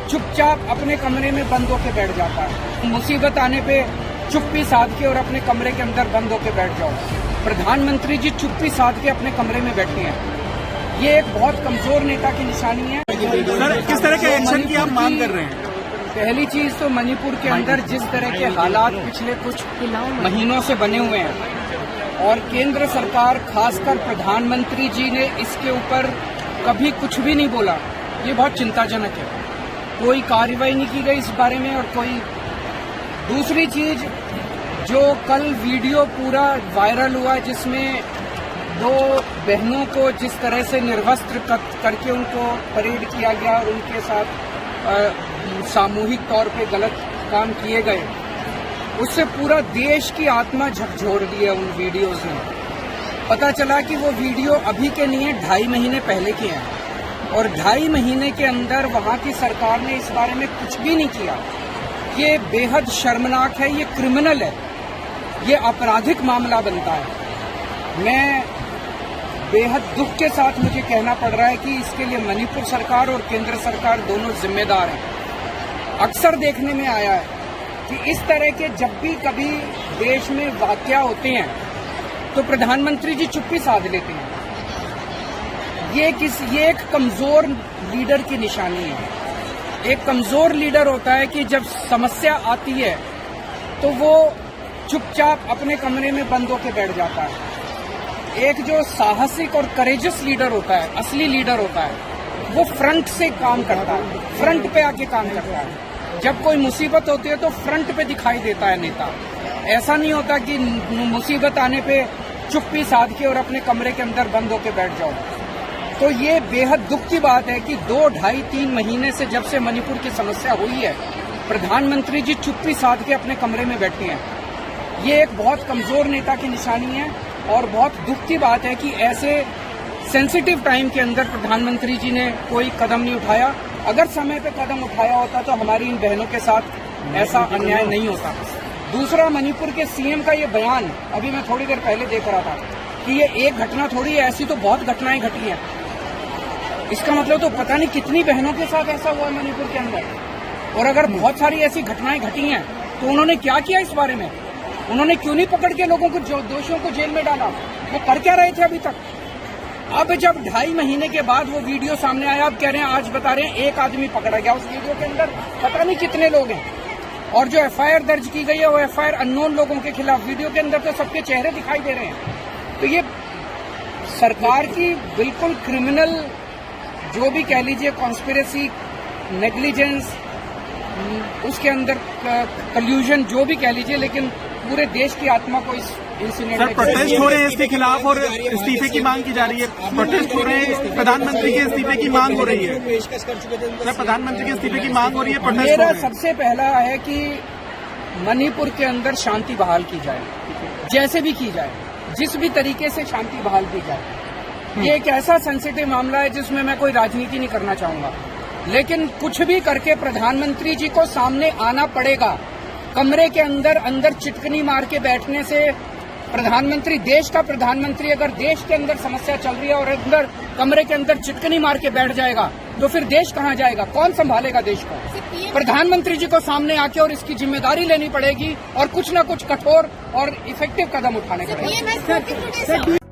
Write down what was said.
चुपचाप अपने कमरे में बंद होके बैठ जाता है। मुसीबत आने पे चुप्पी साध के और अपने कमरे के अंदर बंद होके बैठ जाओ। प्रधानमंत्री जी चुप्पी साध के अपने कमरे में बैठे हैं। ये एक बहुत कमजोर नेता की निशानी है। सर, किस तरह के एक्शन की आप मांग कर रहे हैं? पहली चीज तो मणिपुर के अंदर जिस तरह के हालात पिछले कुछ महीनों से बने हुए हैं और केंद्र सरकार खासकर प्रधानमंत्री जी ने इसके ऊपर कभी कुछ भी नहीं बोला, ये बहुत चिंताजनक है। कोई कार्रवाई नहीं की गई इस बारे में। और कोई दूसरी चीज, जो कल वीडियो पूरा वायरल हुआ जिसमें दो बहनों को जिस तरह से निर्वस्त्र करके उनको परेड किया गया और उनके साथ सामूहिक तौर पे गलत काम किए गए, उससे पूरा देश की आत्मा झकझोर दी है। उन वीडियोज में पता चला कि वो वीडियो अभी के नहीं है, 2.5 महीने पहले के हैं और 2.5 महीने के अंदर वहां की सरकार ने इस बारे में कुछ भी नहीं किया। ये बेहद शर्मनाक है, ये क्रिमिनल है, ये आपराधिक मामला बनता है। मैं बेहद दुख के साथ मुझे कहना पड़ रहा है कि इसके लिए मणिपुर सरकार और केंद्र सरकार दोनों जिम्मेदार हैं। अक्सर देखने में आया है कि इस तरह के जब भी कभी देश में वाकया होते हैं तो प्रधानमंत्री जी चुप्पी साध लेते हैं। ये एक कमजोर लीडर की निशानी है। एक कमजोर लीडर होता है कि जब समस्या आती है तो वो चुपचाप अपने कमरे में बंद होकर बैठ जाता है। एक जो साहसिक और करेजस लीडर होता है, असली लीडर होता है, वो फ्रंट से काम करता है, फ्रंट पे आके काम करता है। जब कोई मुसीबत होती है तो फ्रंट पे दिखाई देता है नेता। ऐसा नहीं होता कि मुसीबत आने पे चुप्पी साध के और अपने कमरे के अंदर बंद होके बैठ जाओ। तो ये बेहद दुख की बात है कि 2, 2.5, 3 महीने से जब से मणिपुर की समस्या हुई है, प्रधानमंत्री जी चुप्पी साध के अपने कमरे में बैठे हैं। ये एक बहुत कमजोर नेता की निशानी है और बहुत दुख की बात है कि ऐसे सेंसिटिव टाइम के अंदर प्रधानमंत्री जी ने कोई कदम नहीं उठाया। अगर समय पे कदम उठाया होता तो हमारी इन बहनों के साथ ऐसा अन्याय नहीं होता। दूसरा, मणिपुर के सीएम का ये बयान अभी मैं थोड़ी देर पहले देख रहा था कि ये एक घटना थोड़ी है, ऐसी तो बहुत घटनाएं घटी हैं। इसका मतलब तो पता नहीं कितनी बहनों के साथ ऐसा हुआ है मणिपुर के अंदर। और अगर बहुत सारी ऐसी घटनाएं घटी हैं तो उन्होंने क्या किया इस बारे में? उन्होंने क्यों नहीं पकड़ के लोगों को, दोषियों को जेल में डाला? वो कर क्या रहे थे अभी तक? अब जब 2.5 महीने के बाद वो वीडियो सामने आया, अब कह रहे हैं, आज बता रहे हैं एक आदमी पकड़ा गया। उस वीडियो के अंदर पता नहीं कितने लोग हैं। और जो एफआईआर दर्ज की गई है वो एफआईआर अननोन लोगों के खिलाफ। वीडियो के अंदर तो सबके चेहरे दिखाई दे रहे हैं। तो ये सरकार की बिल्कुल क्रिमिनल, जो भी कह लीजिए, कॉन्स्पिरेसी, नेग्लिजेंस, उसके अंदर कल्यूजन, जो भी कह लीजिए, लेकिन पूरे देश की आत्मा को इस इंसिडेंट में प्रोटेस्ट हो रहे हैं इसके खिलाफ और इस्तीफे की मांग की जा रही है। प्रोटेस्ट हो रहे हैं, प्रधानमंत्री के इस्तीफे की मांग हो रही है। सर, प्रधानमंत्री के इस्तीफे की मांग हो रही है। मेरा सबसे पहला है कि मणिपुर के अंदर शांति बहाल की जाए, जैसे भी की जाए, जिस भी तरीके से शांति बहाल की जाए। ये एक ऐसा सेंसिटिव मामला है जिसमें मैं कोई राजनीति नहीं करना चाहूंगा, लेकिन कुछ भी करके प्रधानमंत्री जी को सामने आना पड़ेगा। कमरे के अंदर चिटकनी मार के बैठने से प्रधानमंत्री, देश का प्रधानमंत्री, अगर देश के अंदर समस्या चल रही है और अंदर कमरे के अंदर चिटकनी मार के बैठ जाएगा तो फिर देश कहाँ जाएगा? कौन संभालेगा देश को? प्रधानमंत्री जी को सामने आके और इसकी जिम्मेदारी लेनी पड़ेगी और कुछ न कुछ कठोर और इफेक्टिव कदम उठाने पड़ेंगे।